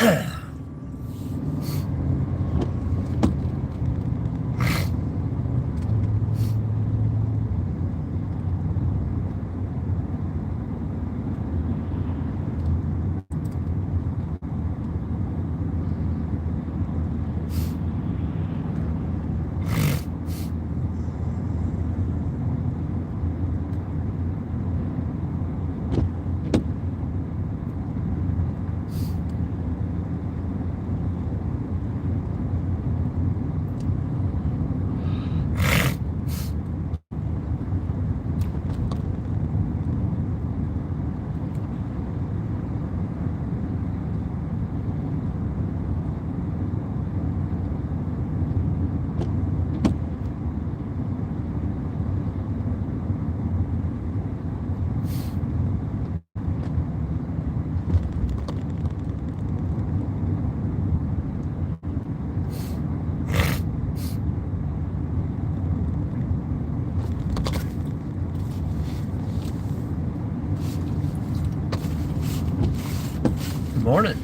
Good morning.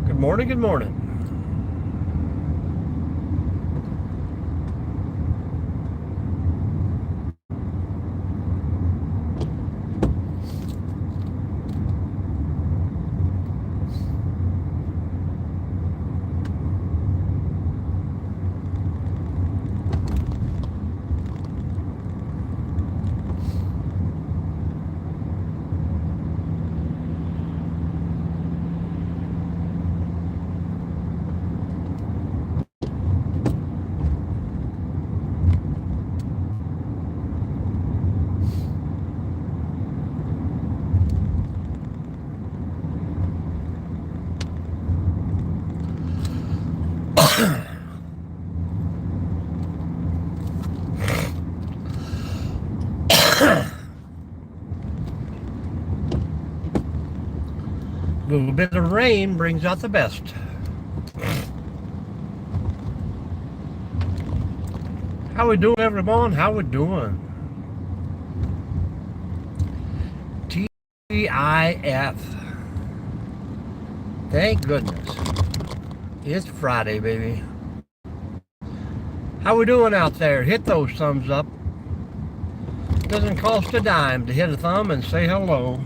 Good morning, good morning. A little bit of rain brings out the best. How we doing, everyone? How we doing? TIF. Thank goodness. It's Friday, baby. How we doing out there? Hit those thumbs up. Doesn't cost a dime to hit a thumb and say hello.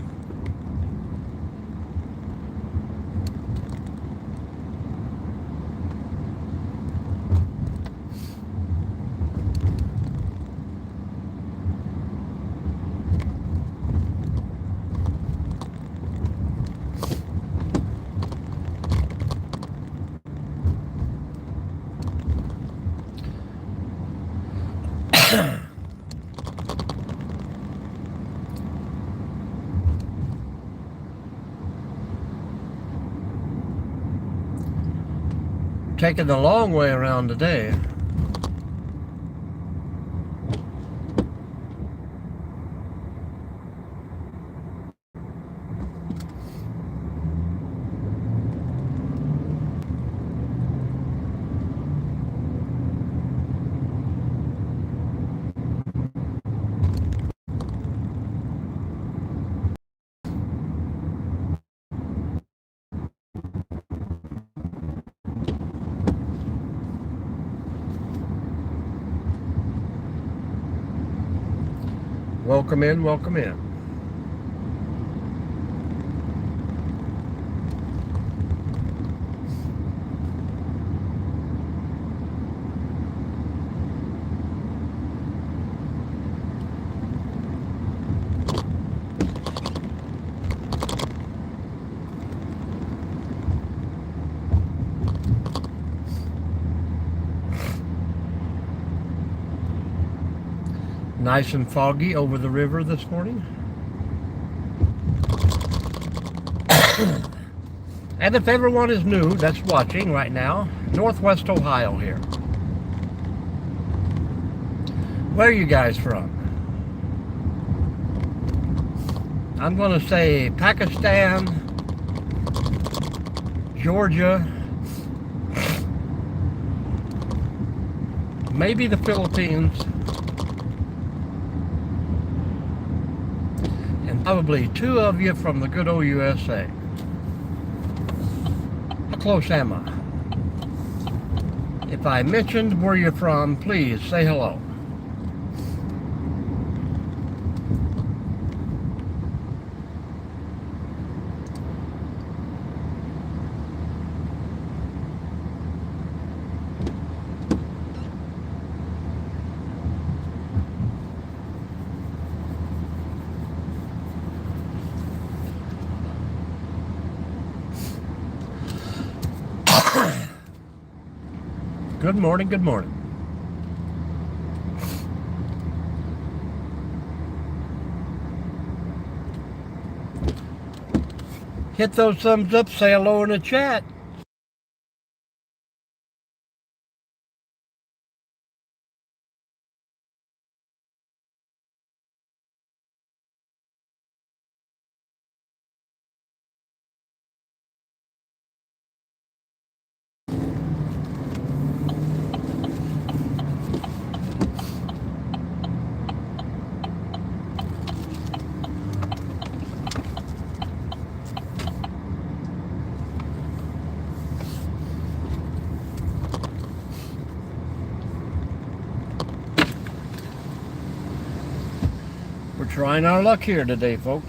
Taking the long way around today. Welcome in, welcome in. Nice and foggy over the river this morning. And if everyone is new that's watching right now, Northwest Ohio here. Where are you guys from? I'm going to say Pakistan, Georgia, maybe the Philippines, and probably 2 of you from the good old USA. How close am I? If I mentioned where you're from, please say hello. Good morning, good morning. Hit those thumbs up, say hello in the chat. We're trying our luck here today, folks.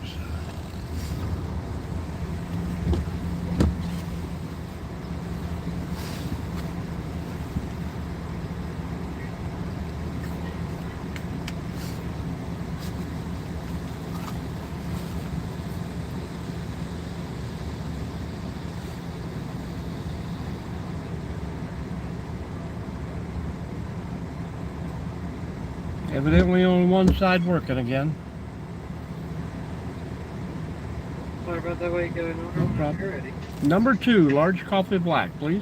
Evidently only one side working again. Sorry about that. Way going on. No problem. You're ready. Number 2, large coffee black, please.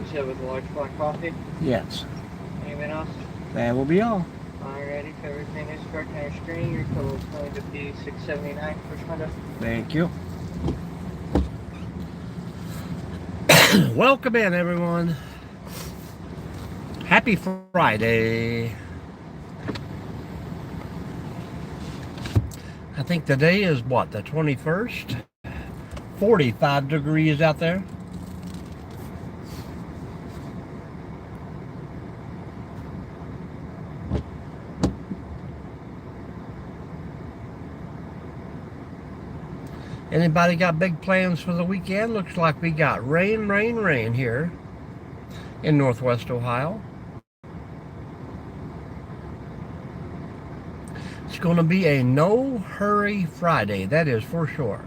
You said with a large black coffee. Yes, Anything else? that will be all. Alrighty, if everything is correct on your screen, your total is going to be $679 first window. Thank you. Welcome in, everyone. Happy Friday. I think today is what, the 21st? 45 degrees out there. Anybody got big plans for the weekend? Looks like we got rain, rain, rain here in Northwest Ohio. It's going to be a no hurry Friday, that is for sure.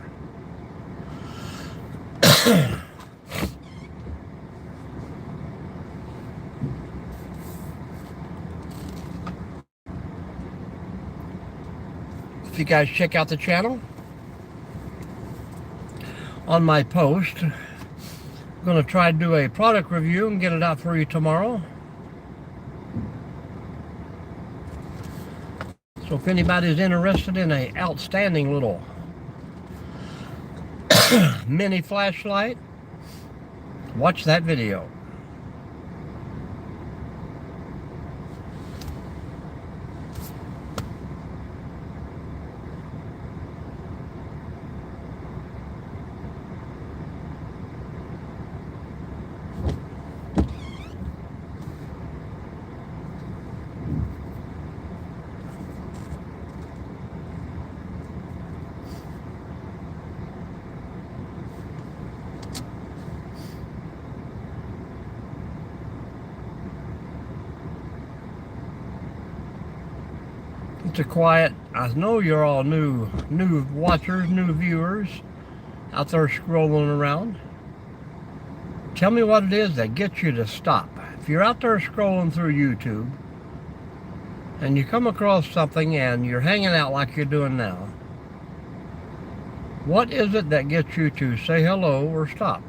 If you guys check out the channel, on my post, I'm going to try to do a product review and get it out for you tomorrow. So if anybody's interested in an outstanding little mini flashlight, watch that video. It's a quiet, I know you're all new watchers, new viewers out there scrolling around. Tell me what it is that gets you to stop. If you're out there scrolling through YouTube and you come across something and you're hanging out like you're doing now, What is it that gets you to say hello or stop?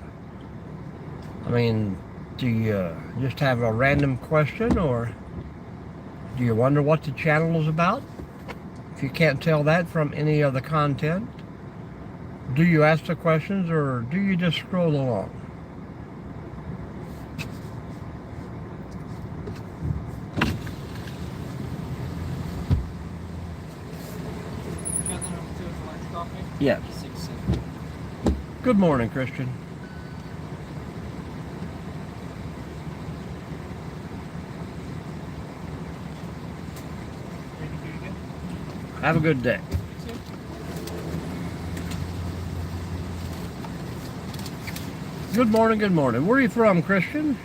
I mean, do you just have a random question, or do you wonder what the channel is about? If you can't tell that from any of the content, do you ask the questions or do you just scroll along? Yes. Good morning, Christian. Have a good day. Good morning, good morning. Where are you from, Christian?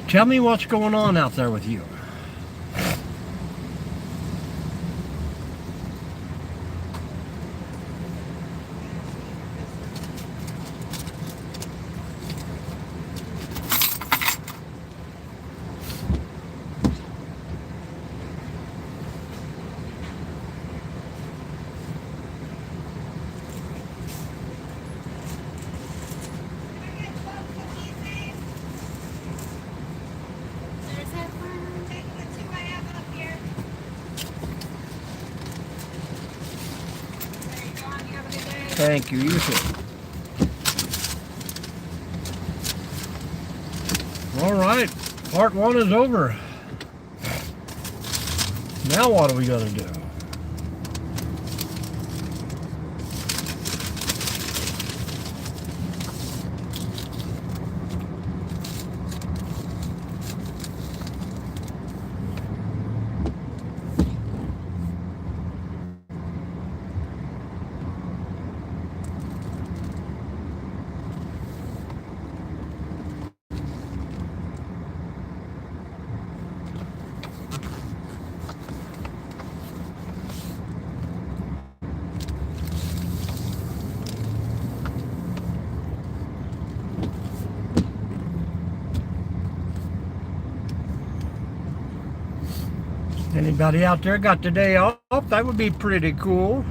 Tell me what's going on out there with you. Thank you, you too. All right, part one is over. Now what are we gonna do? Anybody out there got the day off? That would be pretty cool.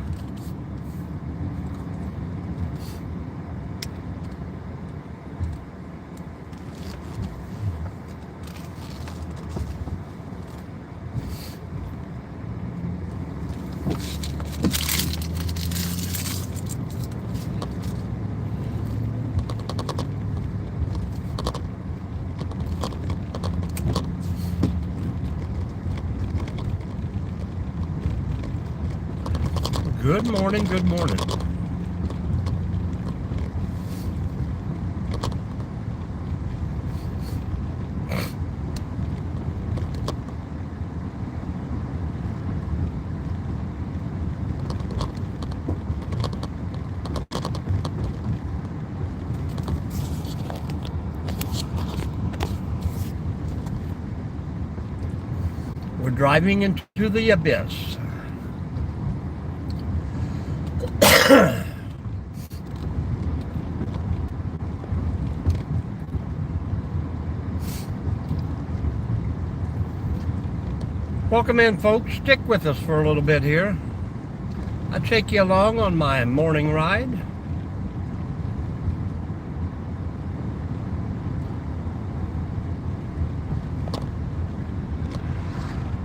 Good morning, good morning. We're driving into the abyss. Welcome in, folks. Stick with us for a little bit here. I'll take you along on my morning ride.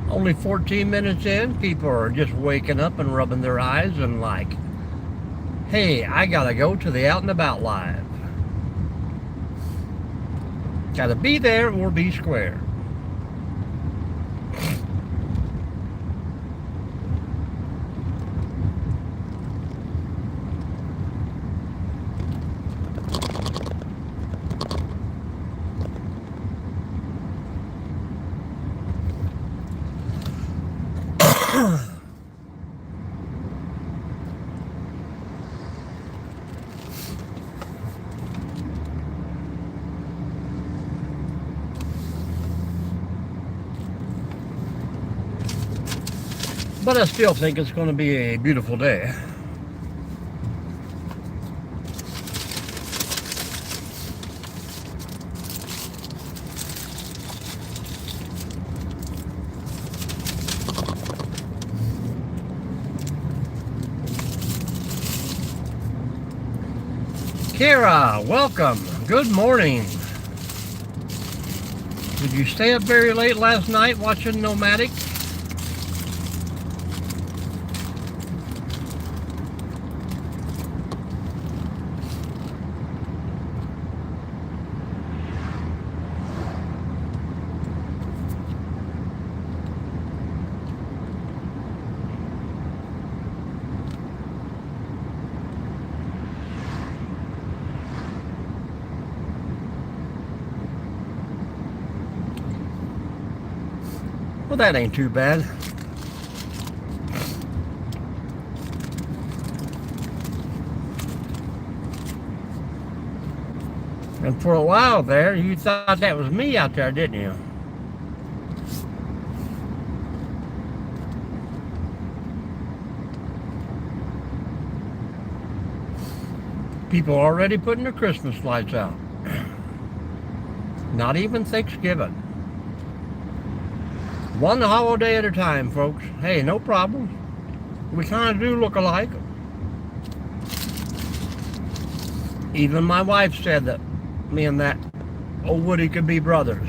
Only 14 minutes in, people are just waking up and rubbing their eyes and like, hey, I gotta go to the Out and About Live. Gotta be there or be square. But I still think it's going to be a beautiful day. Kara, welcome. Good morning. Did you stay up very late last night watching Nomadic? Well, that ain't too bad. And for a while there, you thought that was me out there, didn't you? People already putting their Christmas lights out. Not even Thanksgiving. One holiday at a time, folks. Hey, no problem. We kind of do look alike. Even my wife said that me and that old Woody could be brothers.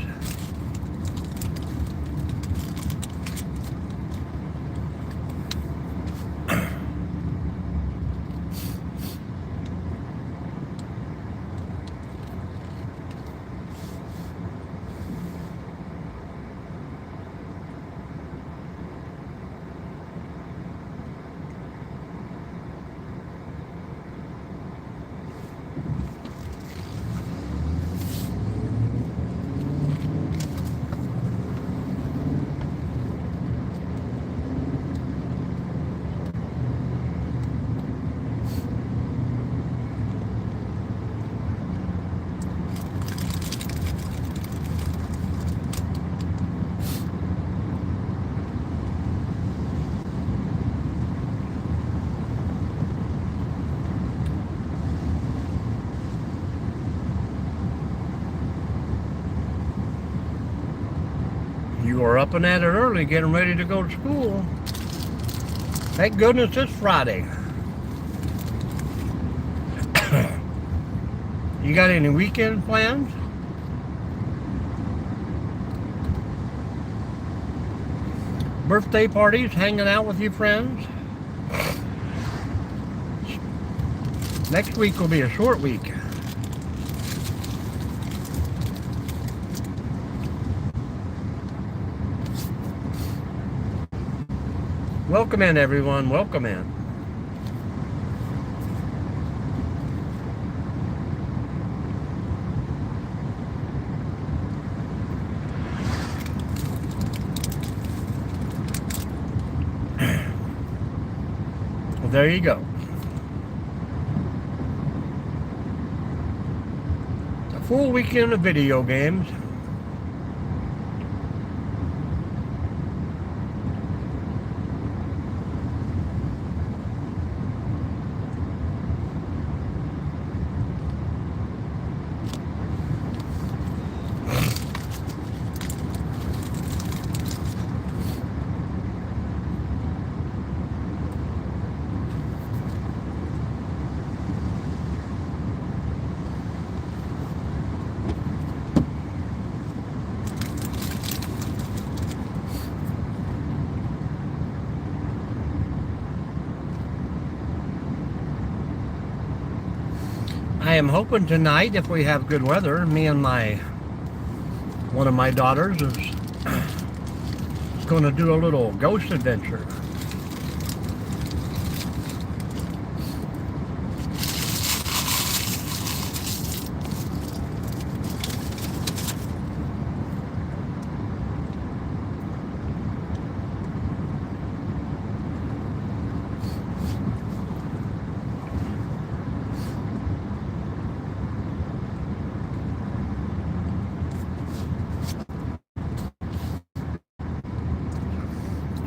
You are up and at it early, getting ready to go to school. Thank goodness it's Friday. You got any weekend plans? Birthday parties, hanging out with your friends? Next week will be a short week. Welcome in, everyone. Welcome in. Well, there you go. A full weekend of video games. I am hoping tonight, if we have good weather, me and one of my daughters is going to do a little ghost adventure.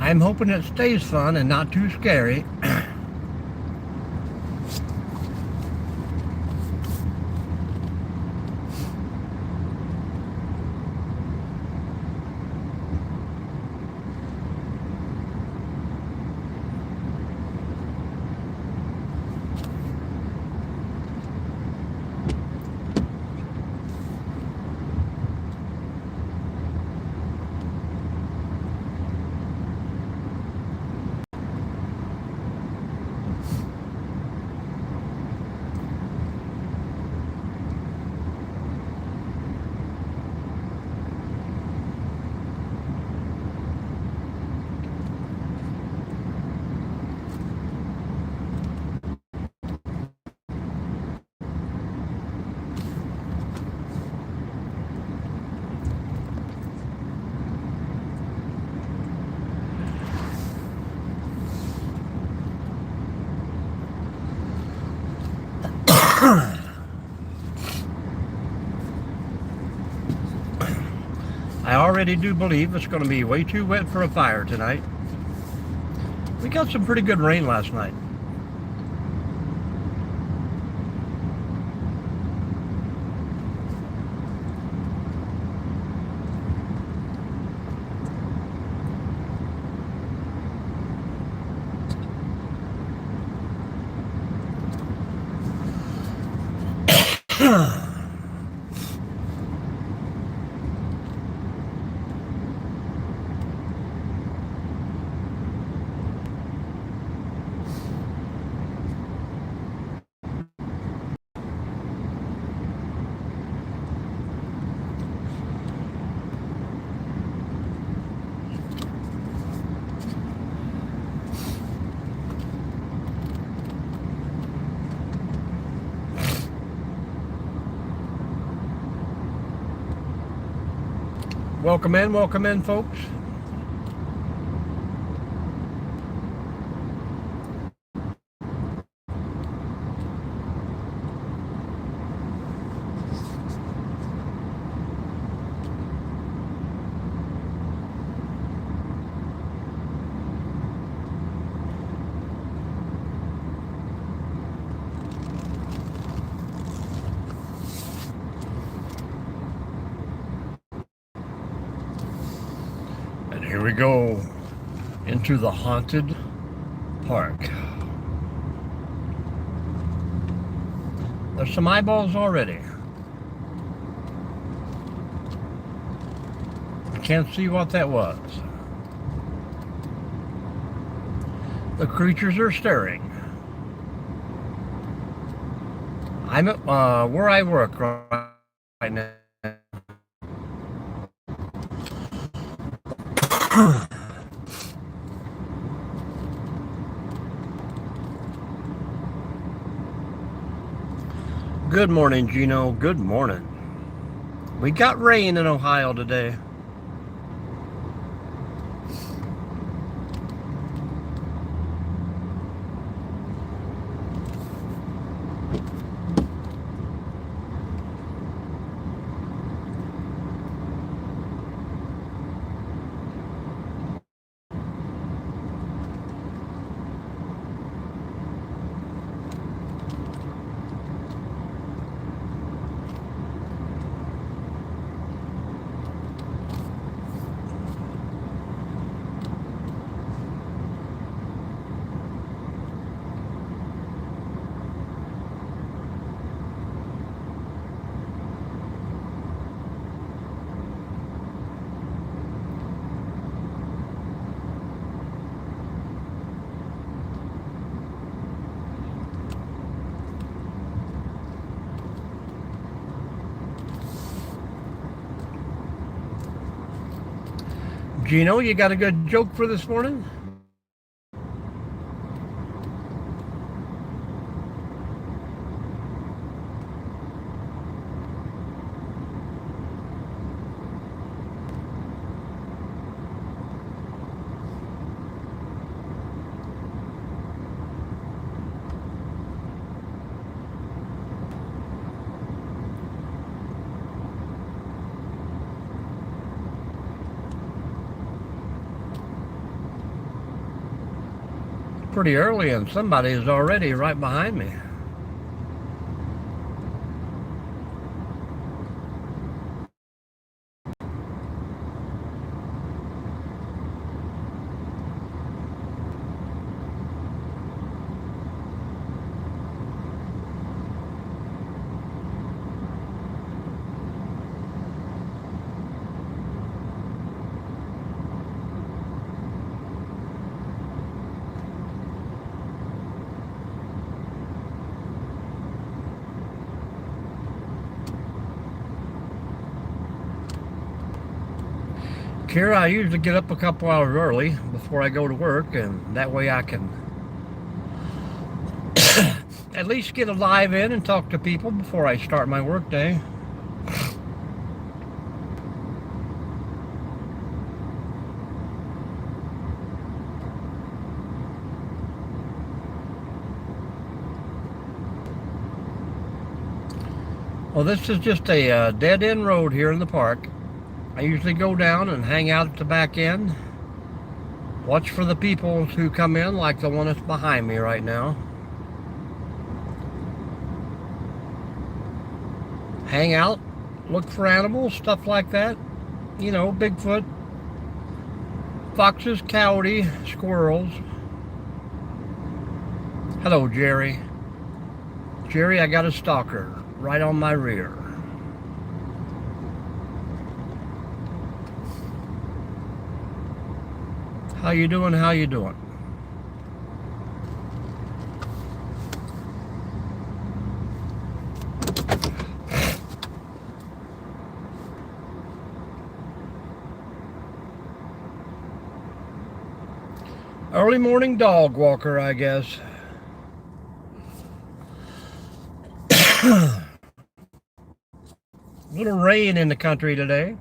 I'm hoping it stays fun and not too scary. I already do believe it's going to be way too wet for a fire tonight. We got some pretty good rain last night. Welcome in, folks. And here we go into the haunted park. There's some eyeballs already. I can't see what that was. The creatures are staring. I'm at where I work right now. Good morning, Gino. Good morning. We got rain in Ohio today. Gino, you got a good joke for this morning? Pretty early and somebody is already right behind me. Kira, I usually get up a couple hours early before I go to work, and that way I can at least get a live in and talk to people before I start my work day. Well, this is just a dead-end road here in the park. I usually go down and hang out at the back end. Watch for the people who come in, like the one that's behind me right now. Hang out, look for animals, stuff like that. You know, Bigfoot, foxes, coyote, squirrels. Hello, Jerry. Jerry, I got a stalker right on my rear. How you doing? How you doing? Early morning dog walker, I guess. Little rain in the country today.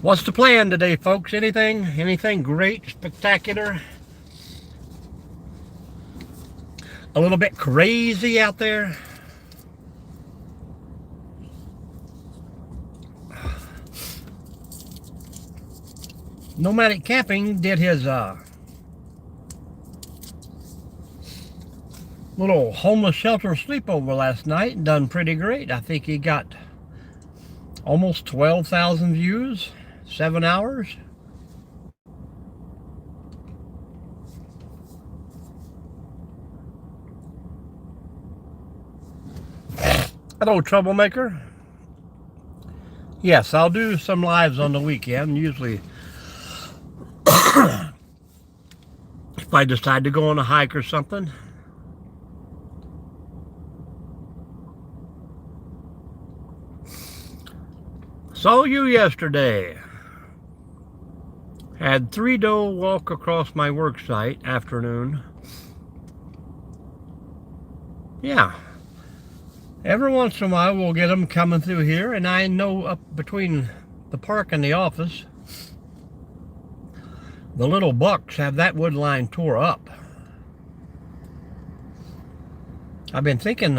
What's the plan today, folks? Anything great, spectacular? A little bit crazy out there? Nomadic Camping did his little homeless shelter sleepover last night and done pretty great. I think he got almost 12,000 views, 7 hours. Hello, troublemaker. Yes, I'll do some lives on the weekend, usually if I decide to go on a hike or something. Saw you yesterday. Had 3 doe walk across my work site afternoon. Yeah. Every once in a while we'll get them coming through here, and I know up between the park and the office, the little bucks have that wood line tore up. I've been thinking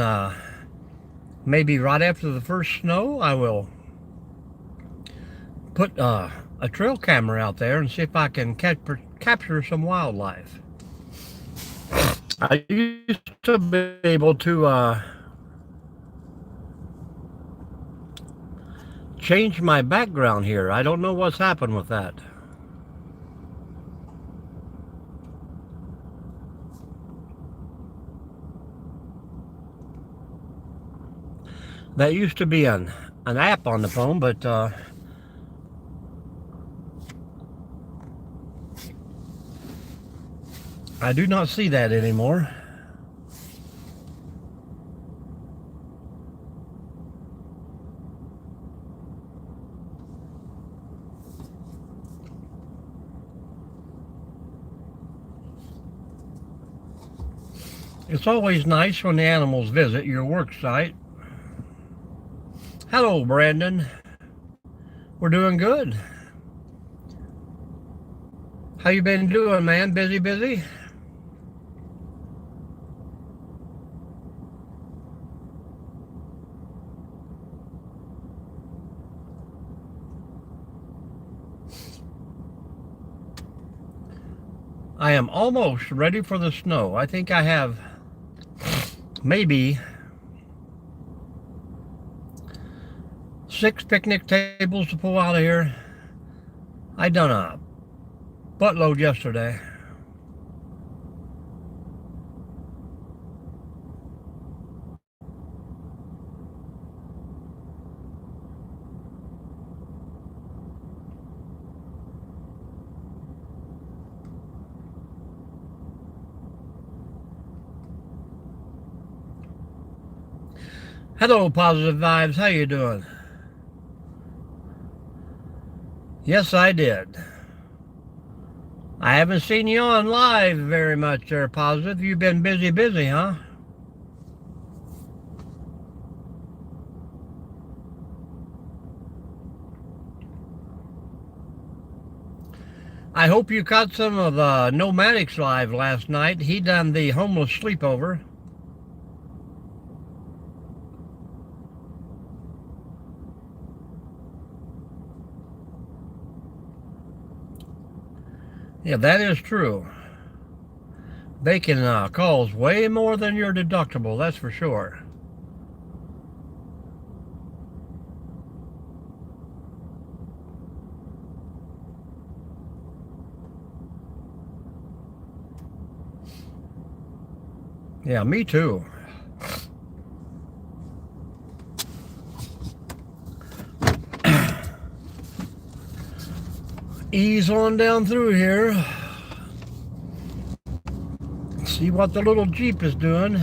maybe right after the first snow I will put a trail camera out there and see if I can capture some wildlife. I used to be able to change my background here. I don't know what's happened with that. That used to be an app on the phone, but I do not see that anymore. It's always nice when the animals visit your work site. Hello, Brandon. We're doing good. How you been doing, man? Busy? I am almost ready for the snow. I think I have maybe 6 picnic tables to pull out of here. I done a buttload yesterday. Hello, Positive Vibes. How you doing? Yes, I did. I haven't seen you on live very much there, Positive. You've been busy, huh? I hope you caught some of Nomadic's live last night. He done the homeless sleepover. Yeah, that is true. Bacon calls way more than your deductible, that's for sure. Yeah, me too. Ease on down through here. See what the little Jeep is doing.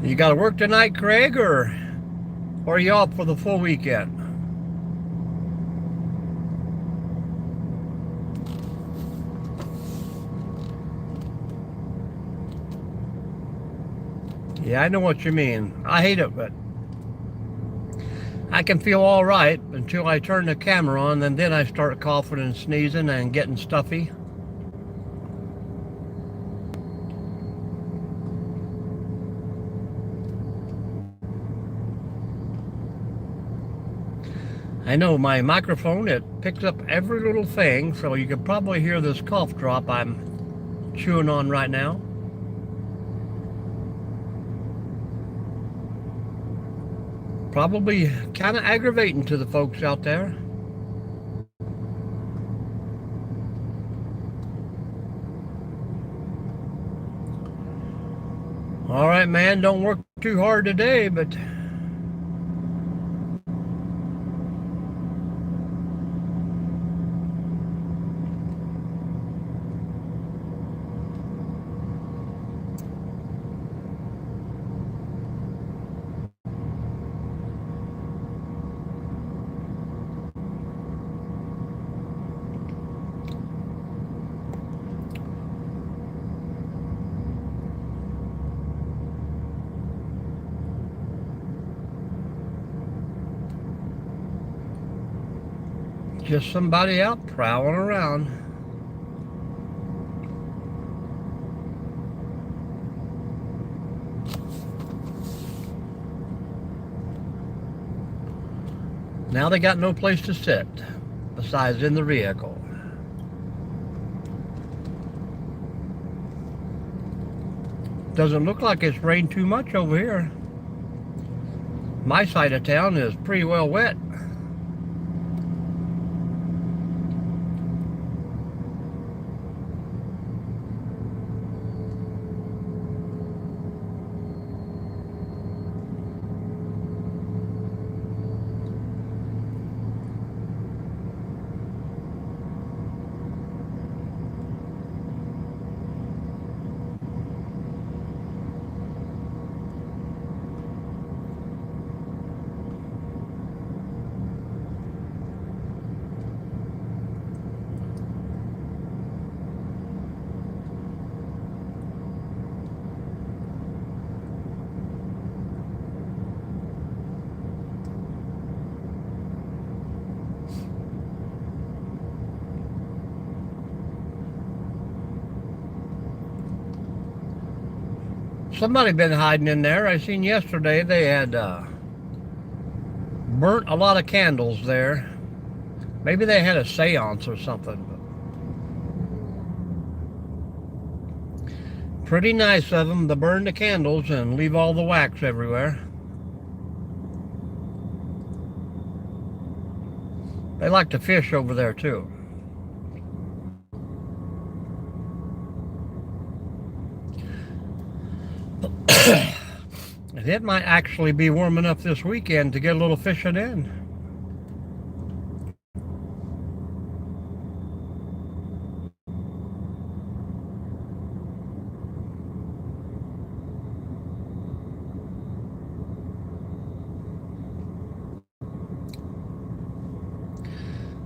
You got to work tonight, Craig, or are you off for the full weekend? Yeah, I know what you mean. I hate it, but I can feel all right until I turn the camera on, and then I start coughing and sneezing and getting stuffy. I know my microphone, it picks up every little thing, so you can probably hear this cough drop I'm chewing on right now. Probably kind of aggravating to the folks out there. All right, man, don't work too hard today, but just somebody out prowling around. Now they got no place to sit besides in the vehicle. Doesn't look like it's rained too much over here. My side of town is pretty well wet. Somebody been hiding in there. I seen yesterday they had burnt a lot of candles there. Maybe they had a seance or something. Pretty nice of them to burn the candles and leave all the wax everywhere. They like to fish over there too. it might actually be warm enough this weekend to get a little fishing in.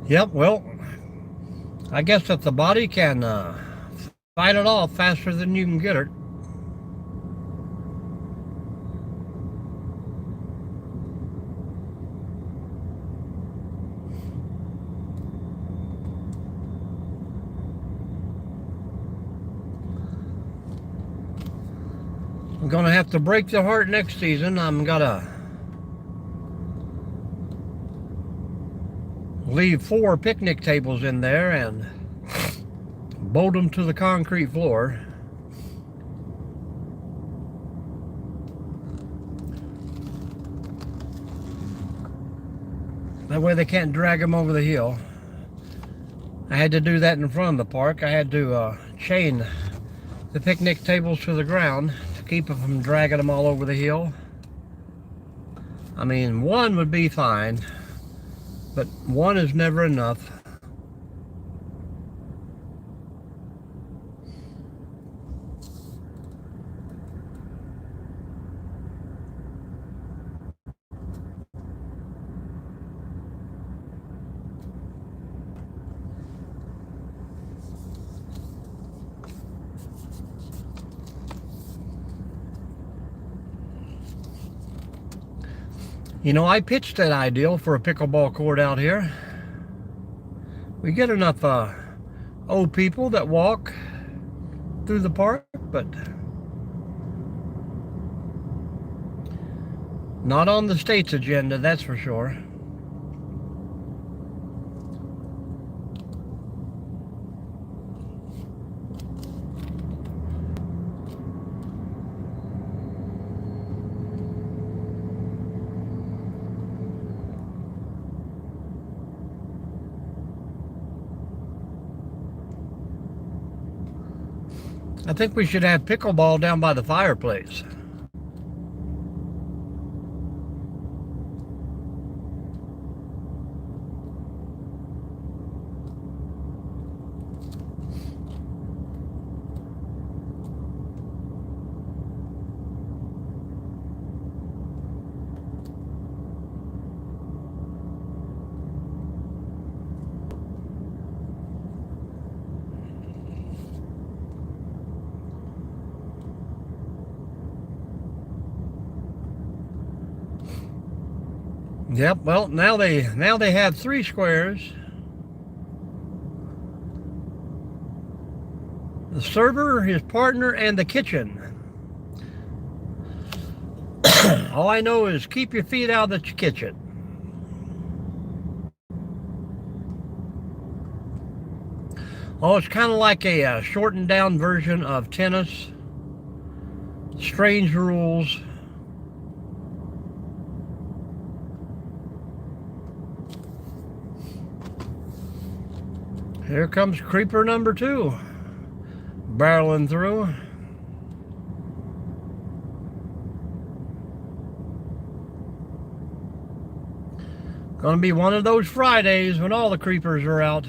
Yep, well, I guess that the body can fight it off faster than you can get it. I'm gonna have to break the heart next season. I'm gonna leave 4 picnic tables in there and bolt them to the concrete floor. That way they can't drag them over the hill. I had to do that in front of the park. I had to chain the picnic tables to the ground to keep them from dragging them all over the hill. I mean, one would be fine, but one is never enough. You know, I pitched that ideal for a pickleball court out here. We get enough old people that walk through the park, but not on the state's agenda, that's for sure. I think we should have pickleball down by the fireplace. Yep, well, now they have 3 squares. The server, his partner, and the kitchen. All I know is keep your feet out of the kitchen. Oh, it's kind of like a shortened down version of tennis. Strange rules. Here comes creeper number 2, barreling through. Gonna be one of those Fridays when all the creepers are out.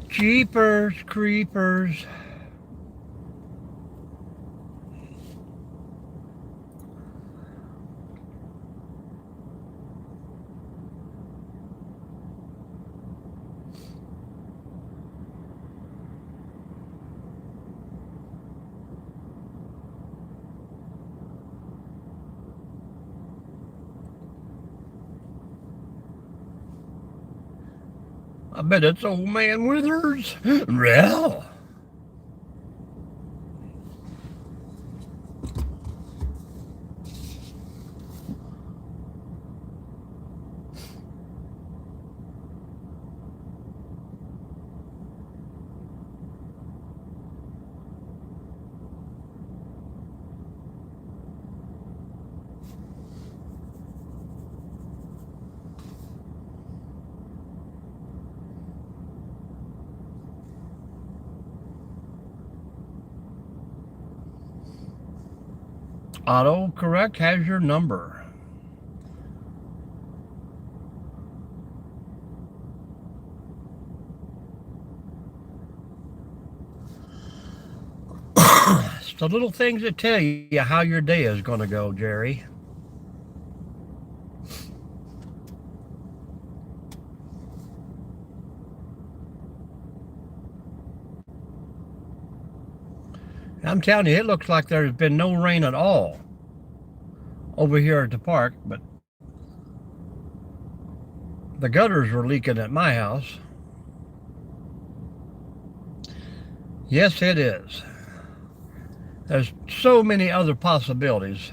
Jeepers creepers. I bet it's old man Withers. Well. Autocorrect has your number. It's the little things that tell you how your day is going to go, Jerry. I'm telling you, it looks like there's been no rain at all over here at the park, but the gutters were leaking at my house. Yes, it is. There's so many other possibilities.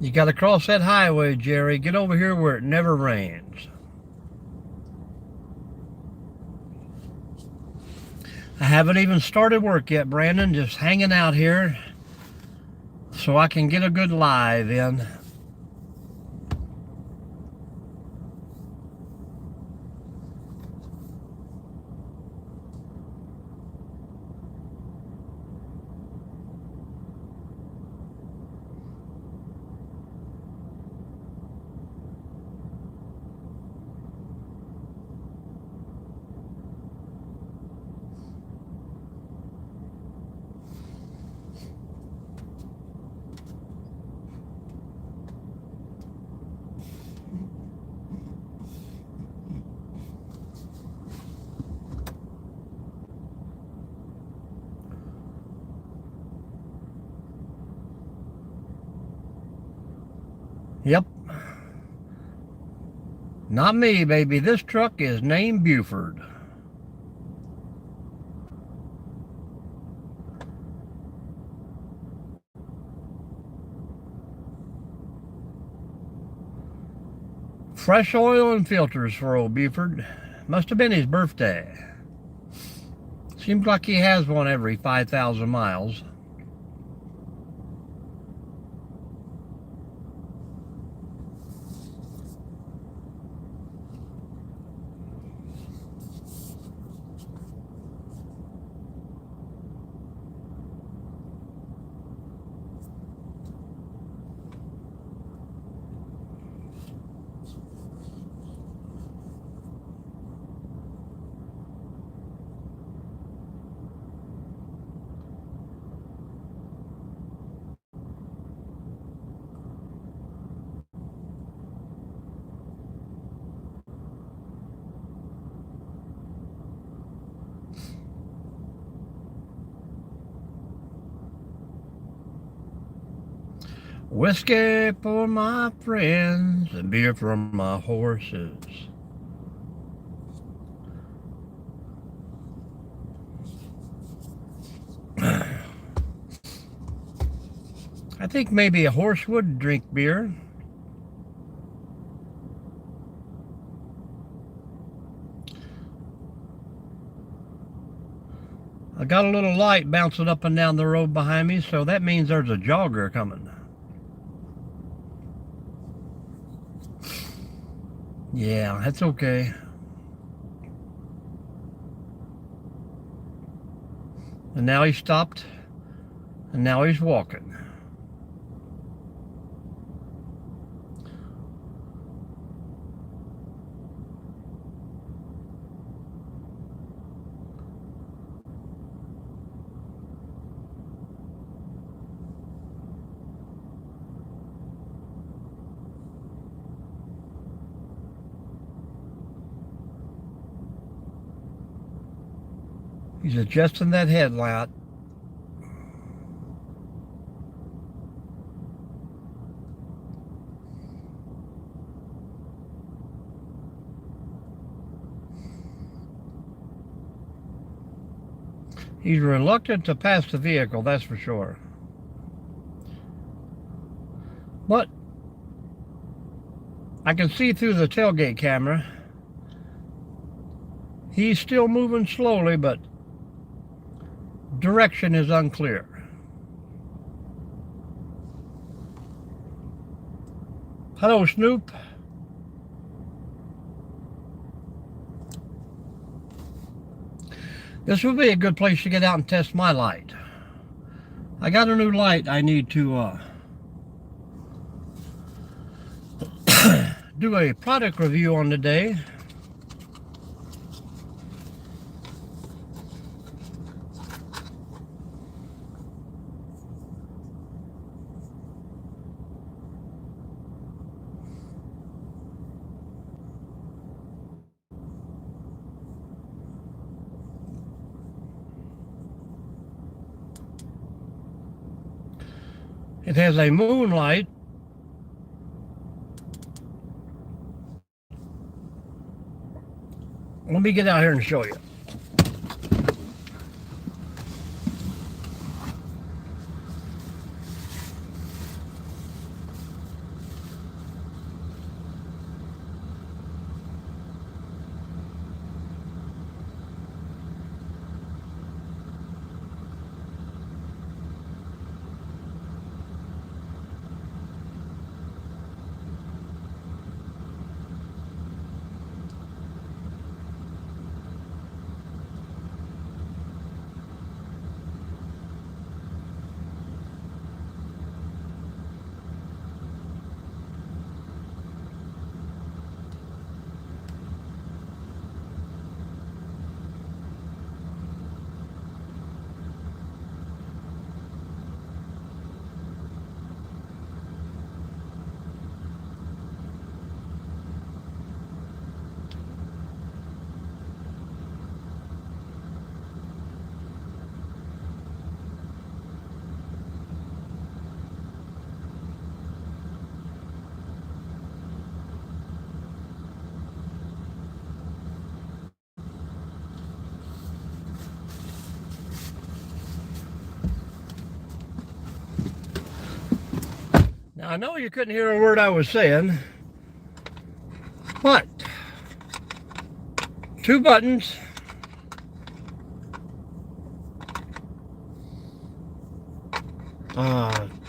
You got to cross that highway, Jerry. Get over here where it never rains. I haven't even started work yet, Brandon. Just hanging out here so I can get a good live in. Yep. Not me, baby. This truck is named Buford. Fresh oil and filters for old Buford. Must have been his birthday. Seems like he has one every 5,000 miles. Whiskey for my friends and beer for my horses. I think maybe a horse would drink beer. I got a little light bouncing up and down the road behind me, so that means there's a jogger coming. Yeah, that's okay. And now he stopped, and now he's walking. He's adjusting that headlight. He's reluctant to pass the vehicle, that's for sure. But I can see through the tailgate camera. He's still moving slowly, but direction is unclear. Hello, Snoop. This would be a good place to get out and test my light. I got a new light I need to do a product review on today. It has a moonlight. Let me get out here and show you. Now, I know you couldn't hear a word I was saying, but 2 buttons,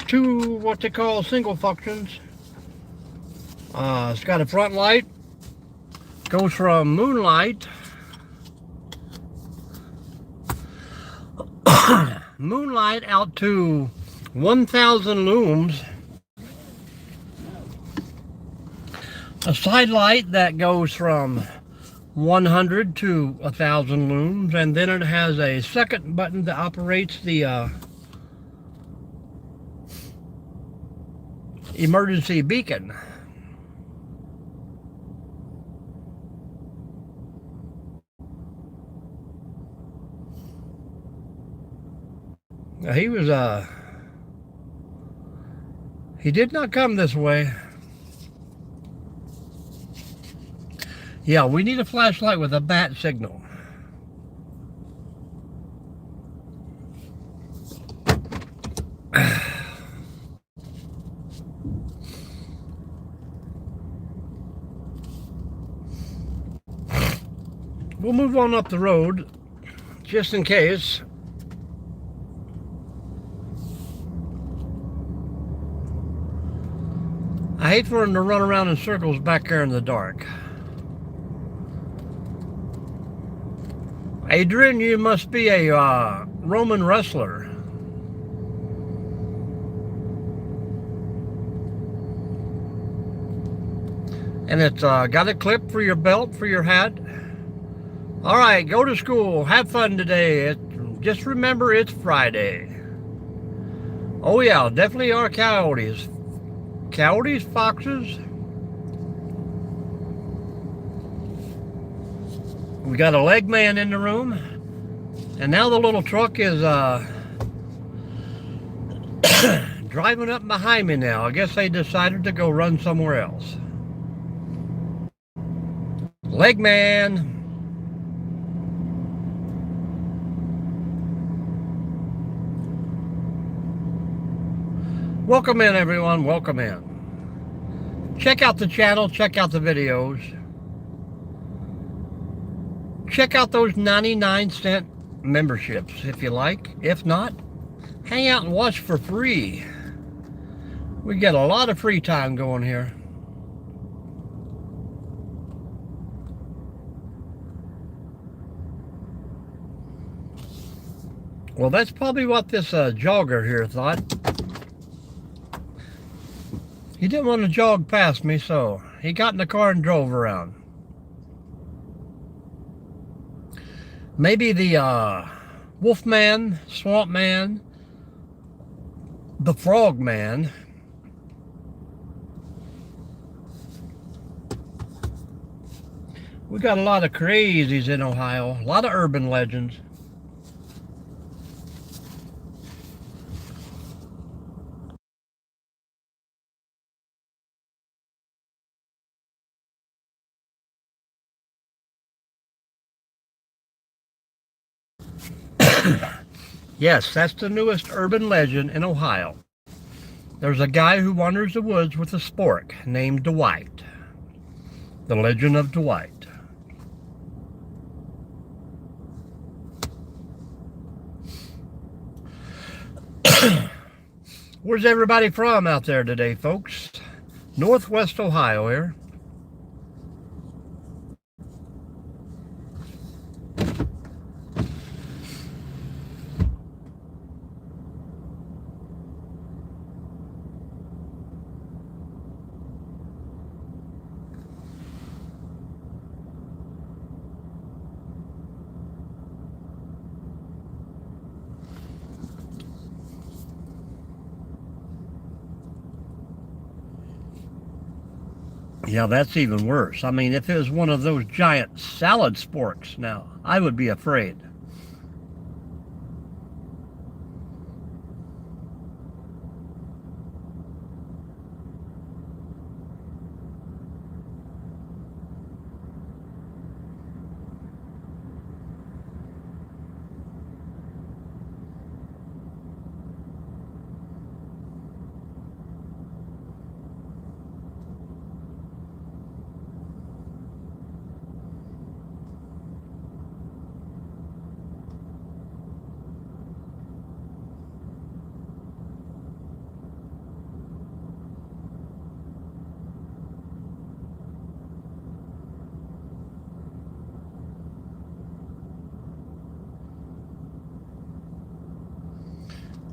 two what they call single functions. It's got a front light, goes from moonlight moonlight out to 1,000 looms. A side light that goes from 100 to 1,000 looms, and then it has a second button that operates the emergency beacon. Now he did not come this way. Yeah, we need a flashlight with a bat signal. We'll move on up the road, just in case. I hate for him to run around in circles back there in the dark. Adrian, you must be a Roman wrestler. And it's got a clip for your belt, for your hat. All right, go to school. Have fun today. Just remember, it's Friday. Oh yeah, definitely are coyotes. Coyotes, foxes. We got a leg man in the room, and now the little truck is driving up behind me now. I guess they decided to go run somewhere else. Leg man. Welcome in, everyone. Welcome in. check out the channel, check out the videos. Check out those 99-cent memberships if you like. If not, hang out and watch for free. We get a lot of free time going here. Well, that's probably what this jogger here thought. He didn't want to jog past me, so he got in the car and drove around. Maybe the Wolf Man, Swamp Man, the Frog Man. We got a lot of crazies in Ohio, a lot of urban legends. Yes, that's the newest urban legend in Ohio. There's a guy who wanders the woods with a spork named Dwight. The legend of Dwight. Where's everybody from out there today, folks? Northwest Ohio here. Yeah, that's even worse. I mean, if it was one of those giant salad sporks now, I would be afraid.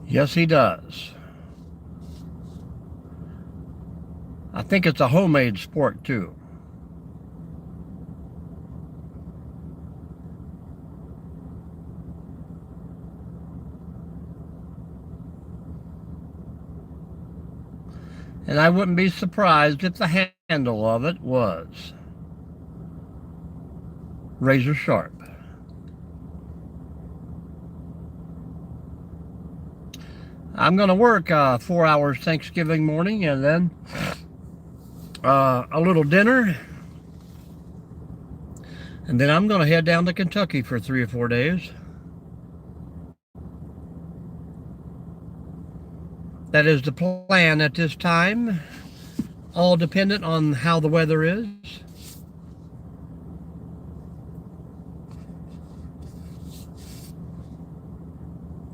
Yes, he does. I think it's a homemade sport, too. And I wouldn't be surprised if the handle of it was razor sharp. I'm going to work 4 hours Thanksgiving morning and then a little dinner. And then I'm going to head down to Kentucky for 3 or 4 days. That is the plan at this time, all dependent on how the weather is.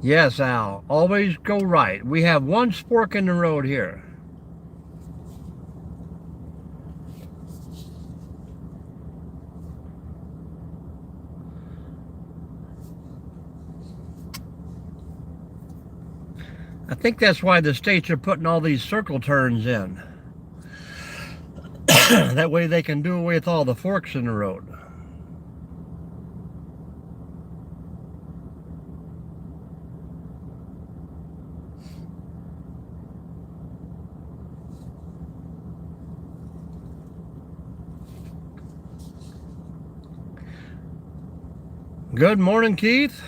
Yes, Al, always go right. We have one spork in the road here. I think that's why the states are putting all these circle turns in. That way they can do away with all the forks in the road. Good morning, Keith.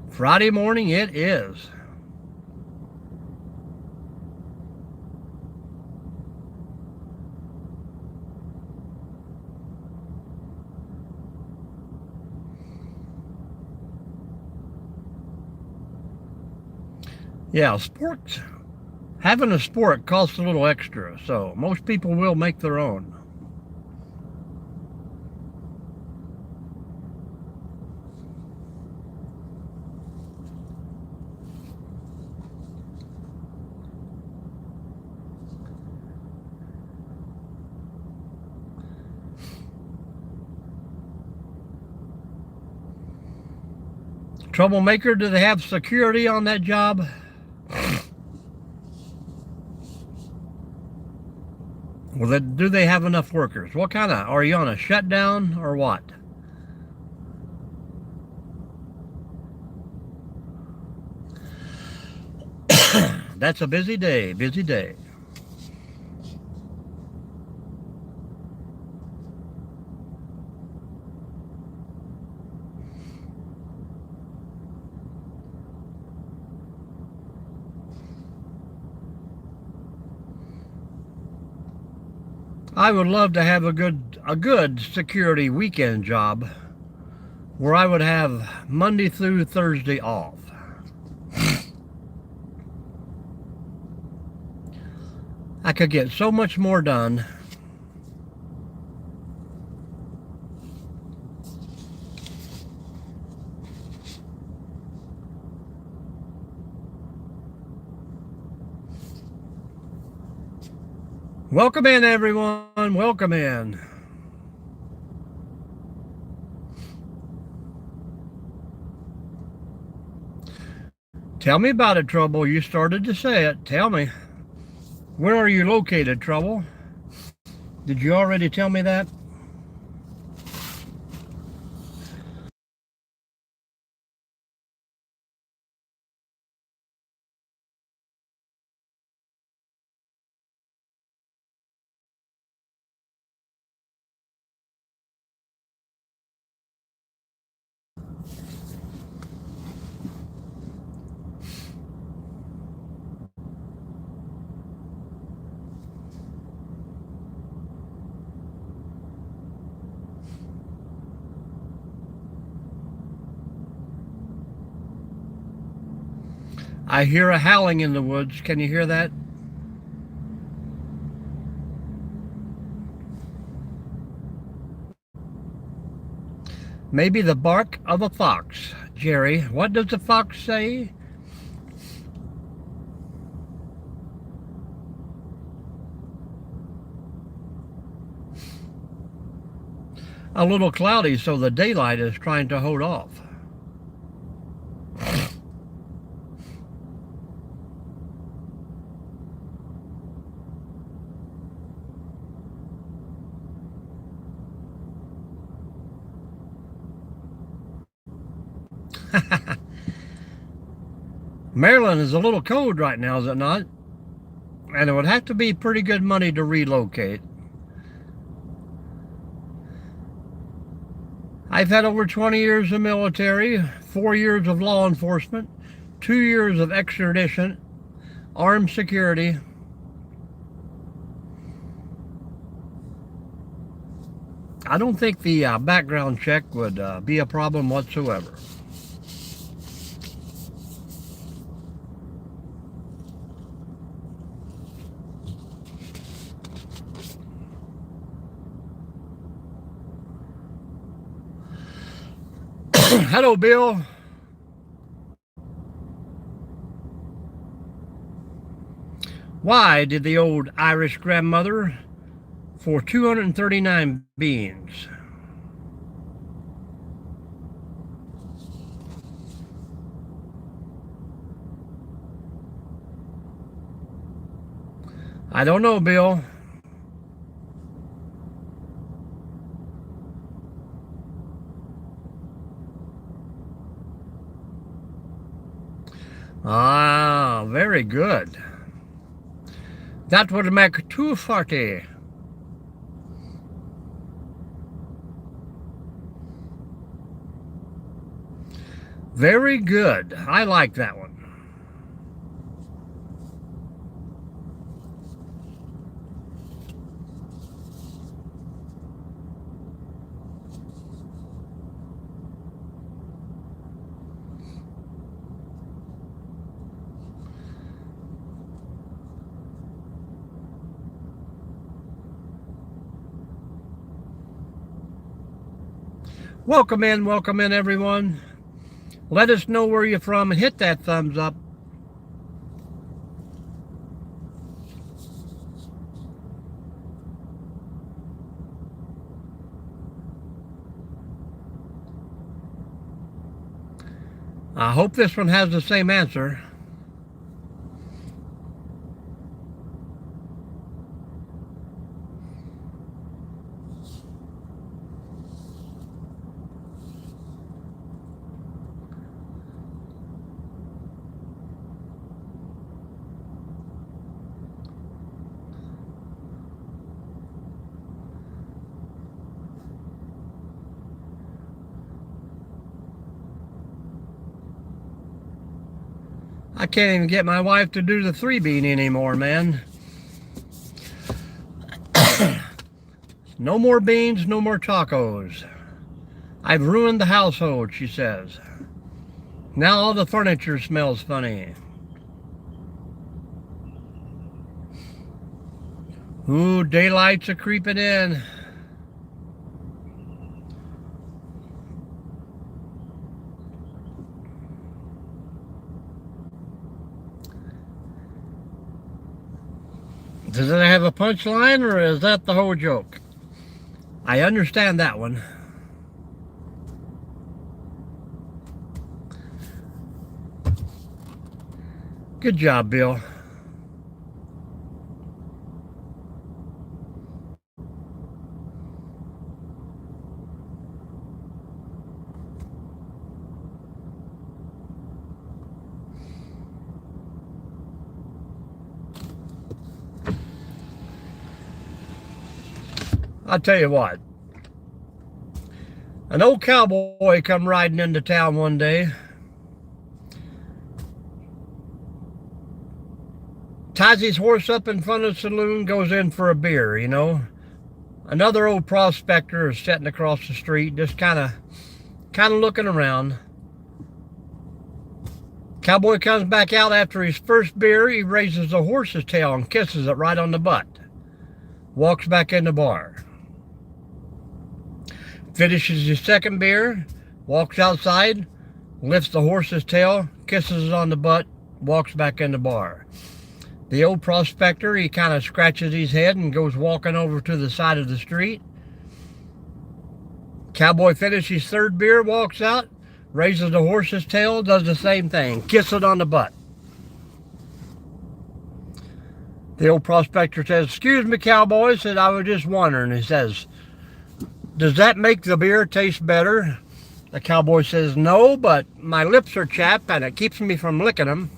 Friday morning it is. Yeah, sporks Having a sport costs a little extra, so most people will make their own. Troublemaker, do they have security on that job? Well, do they have enough workers? What kind of, are you on a shutdown or what? That's a busy day, busy day. I would love to have a good security weekend job where I would have Monday through Thursday off. I could get so much more done. Welcome in, everyone. Welcome in. Tell me about it, Trouble. You started to say it. Tell me. Where are you located, Trouble? Did you already tell me that? I hear a howling in the woods. Can you hear that? Maybe the bark of a fox. Jerry, what does the fox say? A little cloudy, so the daylight is trying to hold off. Maryland is a little cold right now, is it not? And it would have to be pretty good money to relocate. I've had over 20 years of military, 4 years of law enforcement, 2 years of extradition, armed security. I don't think the background check would be a problem whatsoever. Hello, Bill. Why did the old Irish grandmother for 239 beans? I don't know, Bill. Ah, very good. That would make 240. Very good. I like that one. Welcome in everyone. Let us know where you're from and hit that thumbs up. I hope this one has the same answer. I can't even get my wife to do the 3-bean anymore, man. No more beans, no more tacos. I've ruined the household, she says. Now all the furniture smells funny. Ooh, daylight's a creeping in. Does it have a punchline, or is that the whole joke? I understand that one. Good job, Bill. I'll tell you what. An old cowboy come riding into town one day. Ties his horse up in front of the saloon, goes in for a beer, you know. Another old prospector is sitting across the street, just kind of looking around. Cowboy comes back out after his first beer. He raises the horse's tail and kisses it right on the butt. Walks back in the bar. Finishes his second beer, walks outside, lifts the horse's tail, kisses it on the butt, walks back in the bar. The old prospector, he kind of scratches his head and goes walking over to the side of the street. Cowboy finishes his third beer, walks out, raises the horse's tail, does the same thing, kiss it on the butt. The old prospector says, "Excuse me, cowboy," said, "I was just wondering." He says, "Does that make the beer taste better?" The cowboy says, "No, but my lips are chapped and it keeps me from licking them."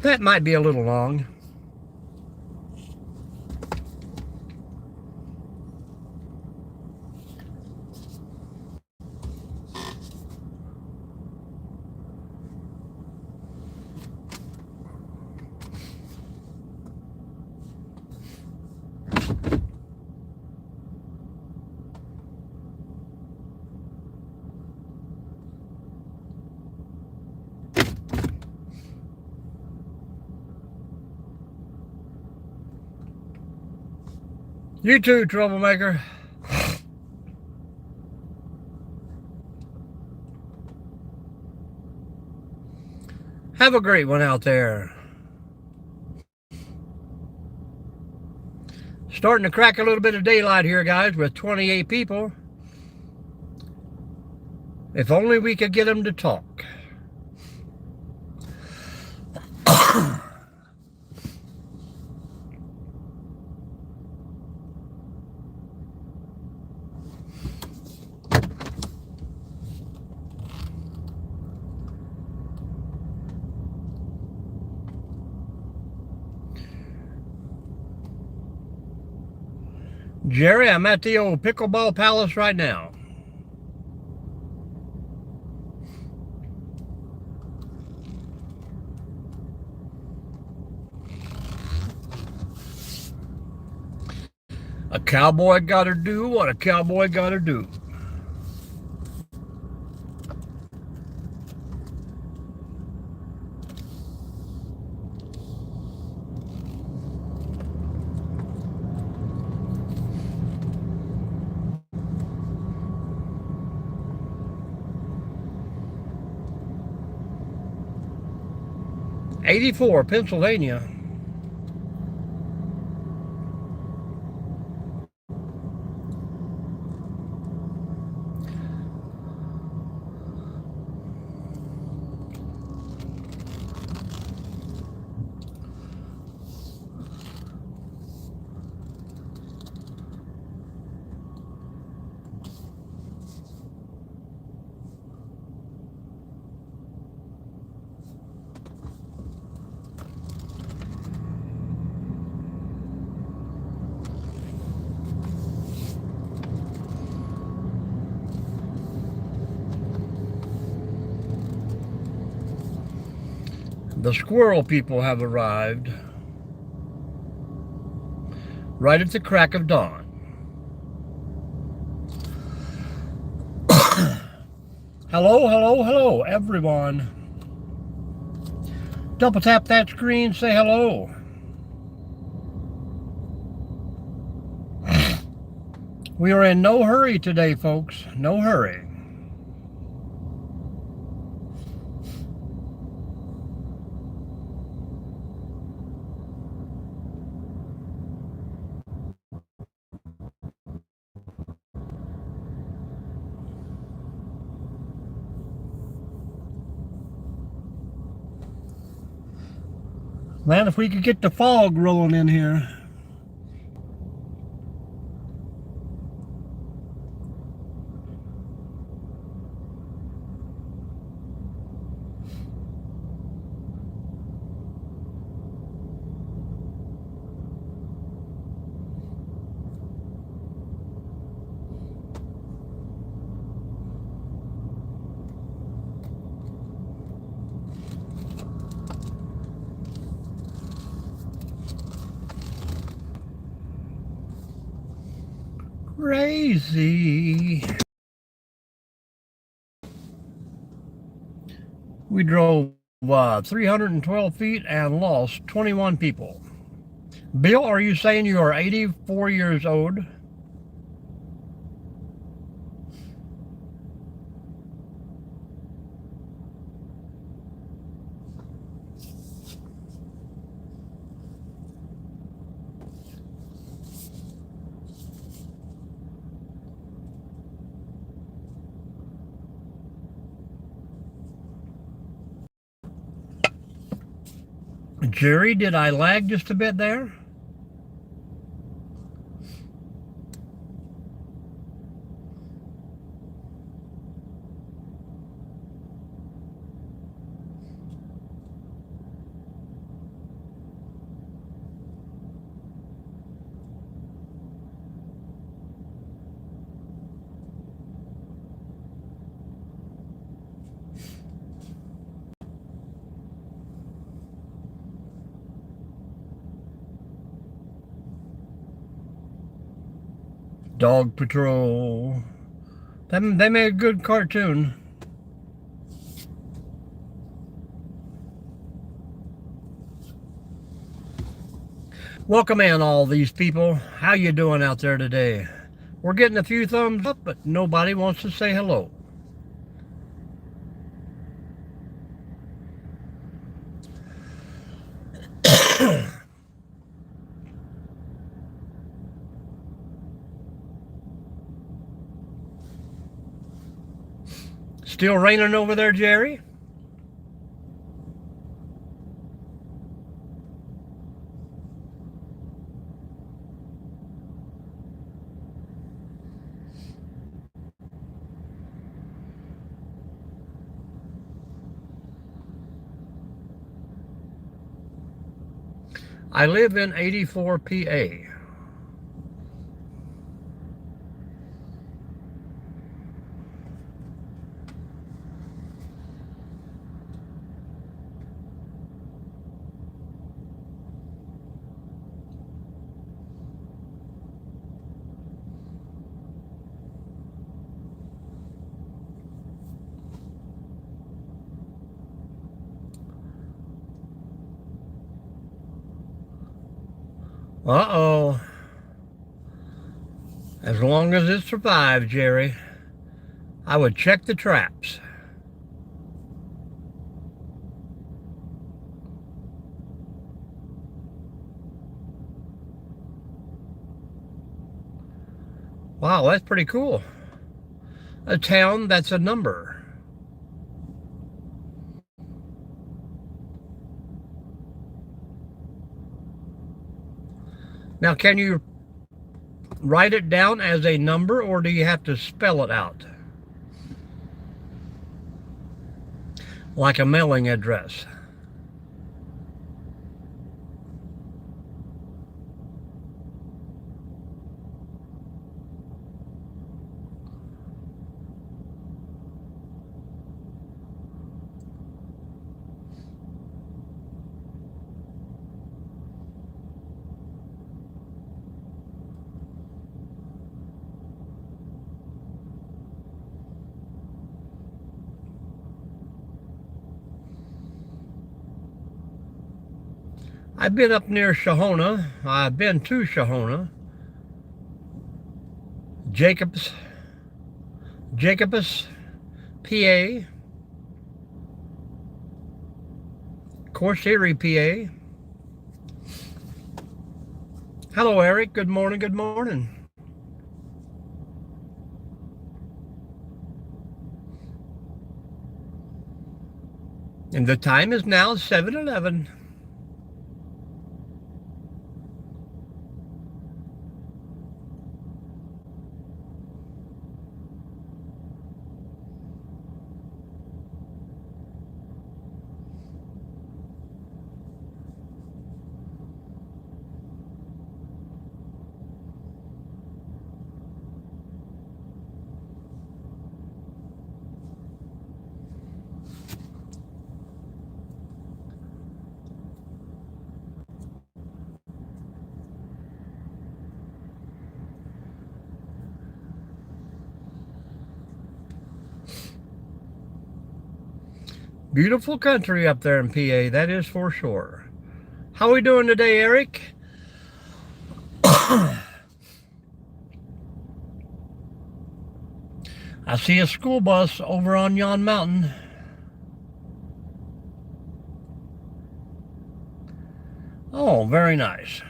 That might be a little long. You too, troublemaker. Have a great one out there. Starting to crack a little bit of daylight here, guys, with 28 people. If only we could get them to talk. Jerry, I'm at the old Pickleball Palace right now. A cowboy gotta do what a cowboy gotta do. 84, Pennsylvania. The squirrel people have arrived right at the crack of dawn. Hello, hello, hello, everyone. Double tap that screen, say hello. We are in no hurry today, folks. No hurry. Man, if we could get the fog rolling in here. Crazy. We drove 312 feet and lost 21 people. Bill, are you saying you are 84 years old? Jerry, did I lag just a bit there? Dog Patrol. They made a good cartoon. Welcome in, all these people. How you doing out there today? We're getting a few thumbs up, but nobody wants to say hello. Still raining over there, Jerry? I live in 84 PA. Uh-oh. As long as it survives, Jerry, I would check the traps. Wow, that's pretty cool. A town that's a number. Now, can you write it down as a number, or do you have to spell it out? Like a mailing address. I've been up near Shahona. I've been to Shahona. Jacobus, PA. Course Erie, PA. Hello, Eric. Good morning. Good morning. And the time is now 7:11. Beautiful country up there in PA, that is for sure. How are we doing today, Eric? I see a school bus over on yon mountain. Oh, very nice.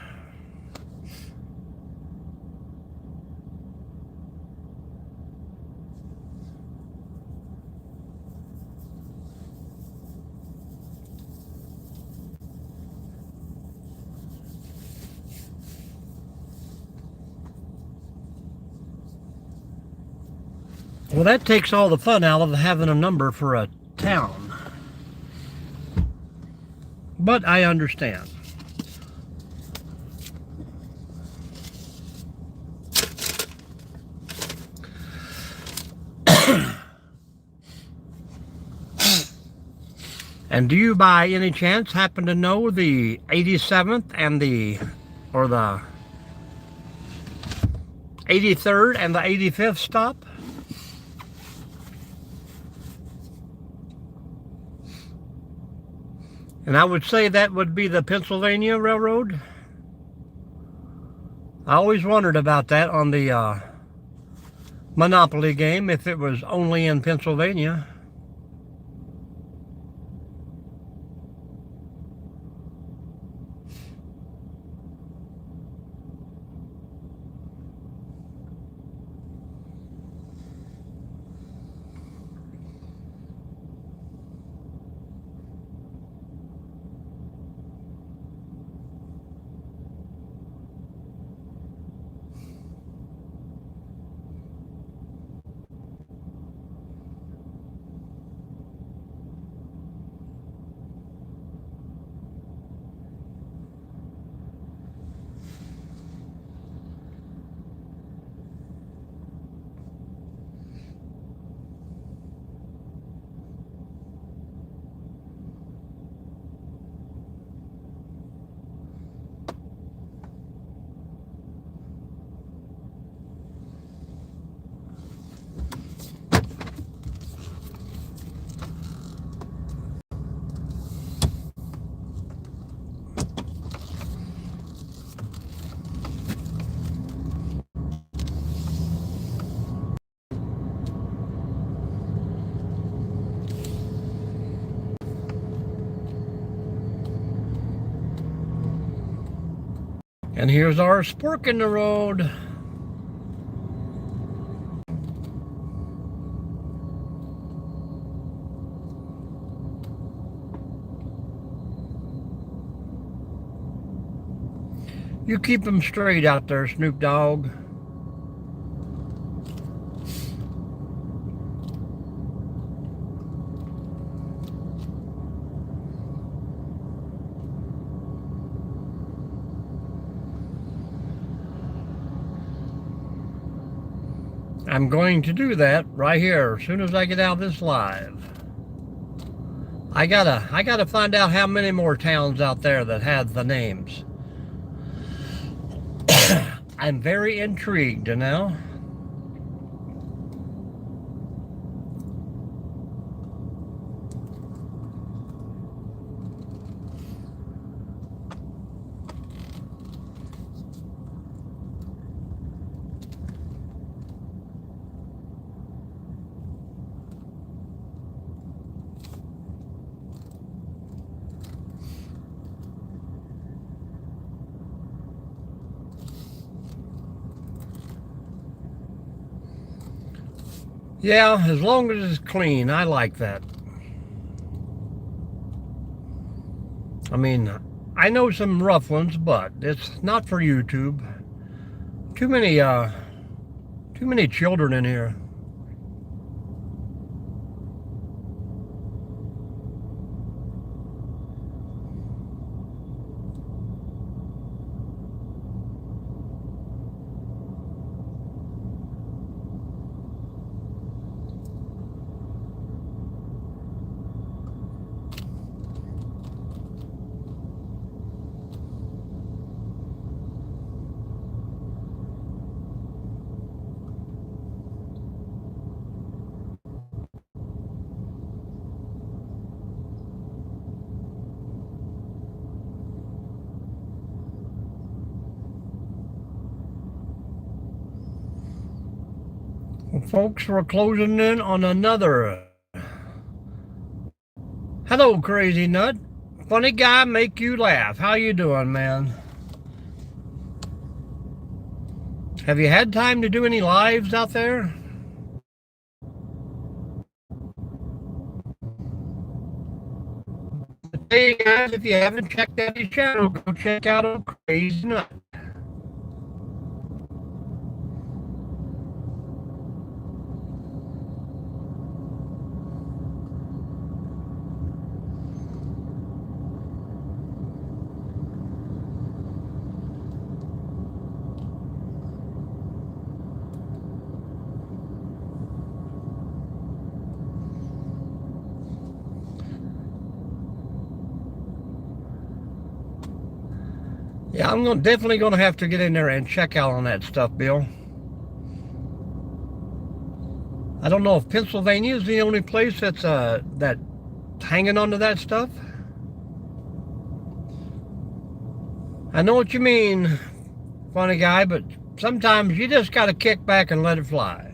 Well, that takes all the fun out of having a number for a town. But I understand. And do you by any chance happen to know the 87th and the 83rd and the 85th stop? And I would say that would be the Pennsylvania Railroad. I always wondered about that on the Monopoly game, if it was only in Pennsylvania. And here's our spork in the road. You keep them straight out there, Snoop Dogg. I'm going to do that right here as soon as I get out of this live. I gotta find out how many more towns out there that have the names. I'm very intrigued, you know. Yeah, as long as it's clean, I like that. I mean, I know some rough ones, but it's not for YouTube. Too many children in here. Well, folks, we're closing in on another. Hello, Crazy Nut. Funny guy, make you laugh. How you doing, man? Have you had time to do any lives out there? Hey guys, if you haven't checked out his channel, go check out old Crazy Nut. Yeah, I'm definitely going to have to get in there and check out on that stuff, Bill. I don't know if Pennsylvania is the only place that's hanging on to that stuff. I know what you mean, funny guy, but sometimes you just got to kick back and let it fly.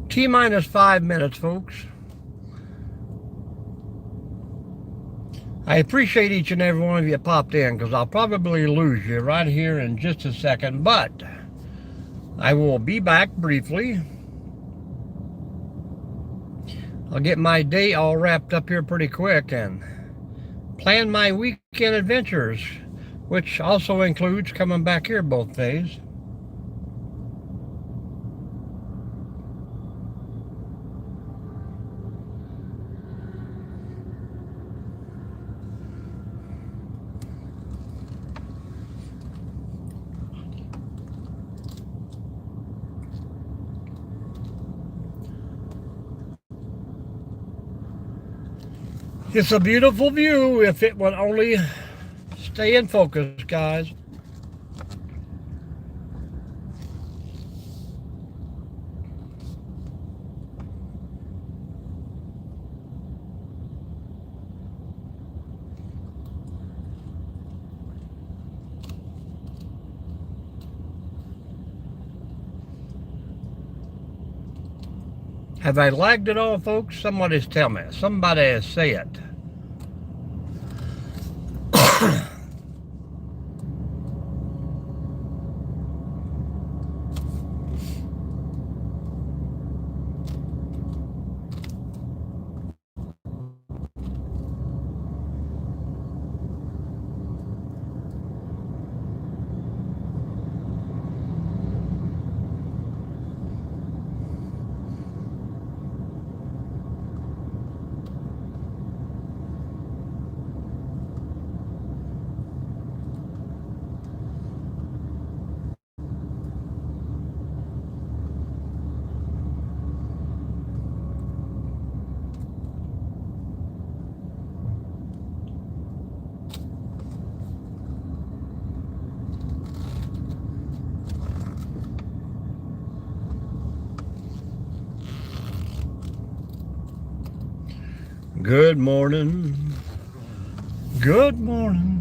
T-minus 5 minutes, folks. I appreciate each and every one of you popped in, because I'll probably lose you right here in just a second, but I will be back briefly. I'll get my day all wrapped up here pretty quick and plan my weekend adventures, which also includes coming back here both days. It's a beautiful view if it would only stay in focus, guys. Have I lagged at all, folks? Somebody's tell me. Somebody say it. Good morning. Good morning.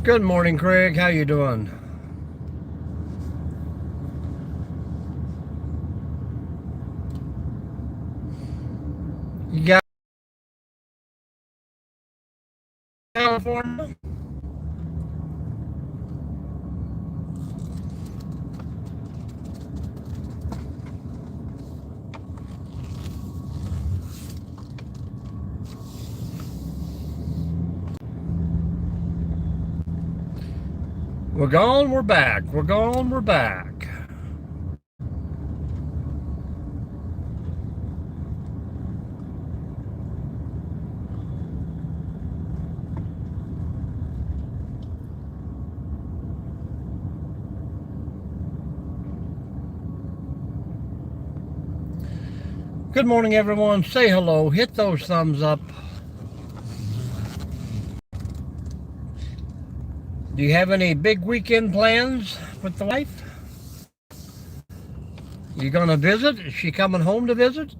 Good morning, Craig. How you doing? You got California? We're gone, we're back. We're gone, we're back. Good morning, everyone. Say hello. Hit those thumbs up. Do you have any big weekend plans with the wife? You gonna visit? Is she coming home to visit?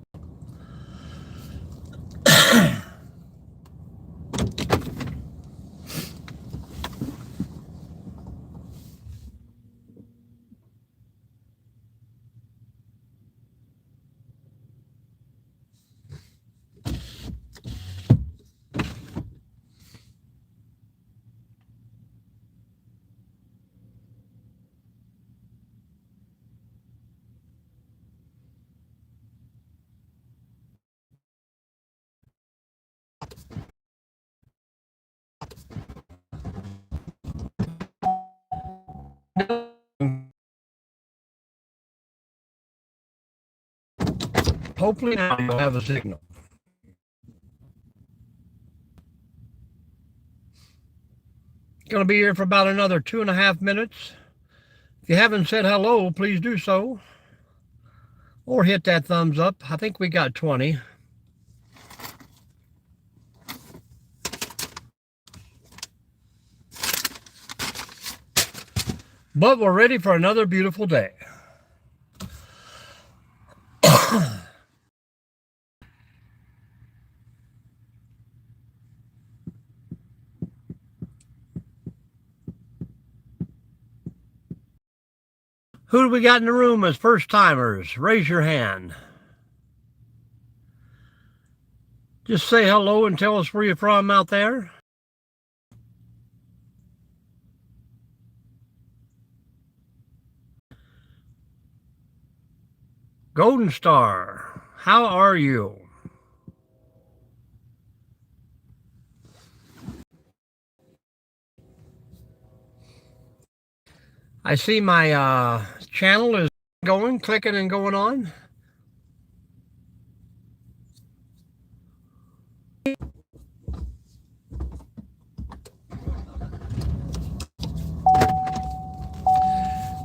Hopefully now you'll have a signal. Going to be here for about another 2.5 minutes. If you haven't said hello, please do so. Or hit that thumbs up. I think we got 20. But we're ready for another beautiful day. Who do we got in the room as first timers? Raise your hand. Just say hello and tell us where you're from out there. Golden Star, how are you? I see my channel is clicking and going on.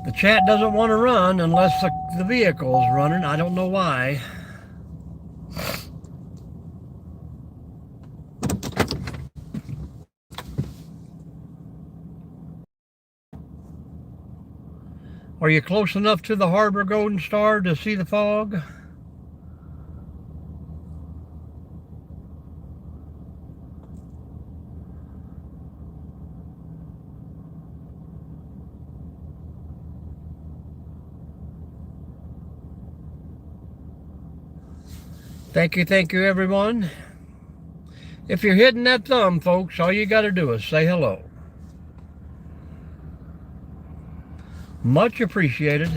The chat doesn't want to run unless the vehicle is running. I don't know why. Are you close enough to the Harbor Golden Star to see the fog? Thank you everyone. If you're hitting that thumb, folks, all you got to do is say hello. Much appreciated.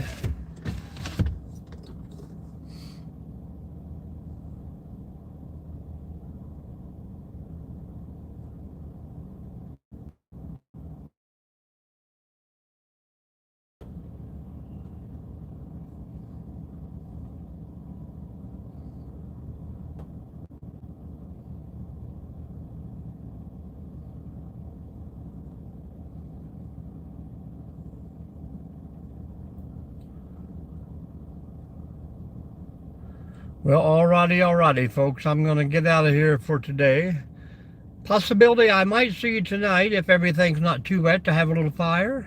Well, alrighty, folks. I'm going to get out of here for today. Possibility I might see you tonight if everything's not too wet to have a little fire.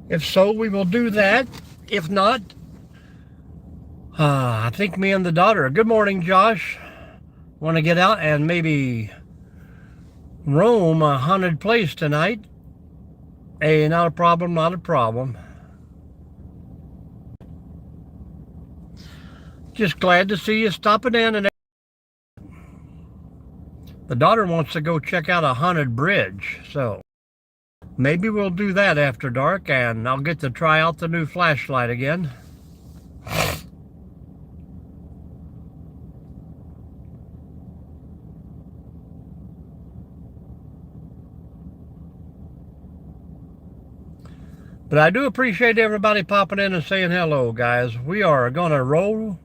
If so, we will do that. If not, I think me and the daughter. Good morning, Josh. Want to get out and maybe roam a haunted place tonight. Hey, not a problem, not a problem. Just glad to see you stopping in. And the daughter wants to go check out a haunted bridge, so maybe we'll do that after dark, and I'll get to try out the new flashlight again. But I do appreciate everybody popping in and saying hello, guys. We are going to roll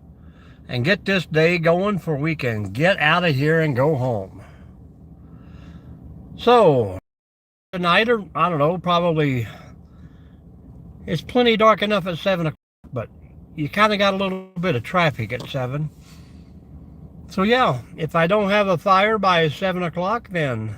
and get this day going for we can get out of here and go home. So, tonight, or I don't know, probably, it's plenty dark enough at 7 o'clock, but you kind of got a little bit of traffic at 7. So yeah, if I don't have a fire by 7 o'clock, then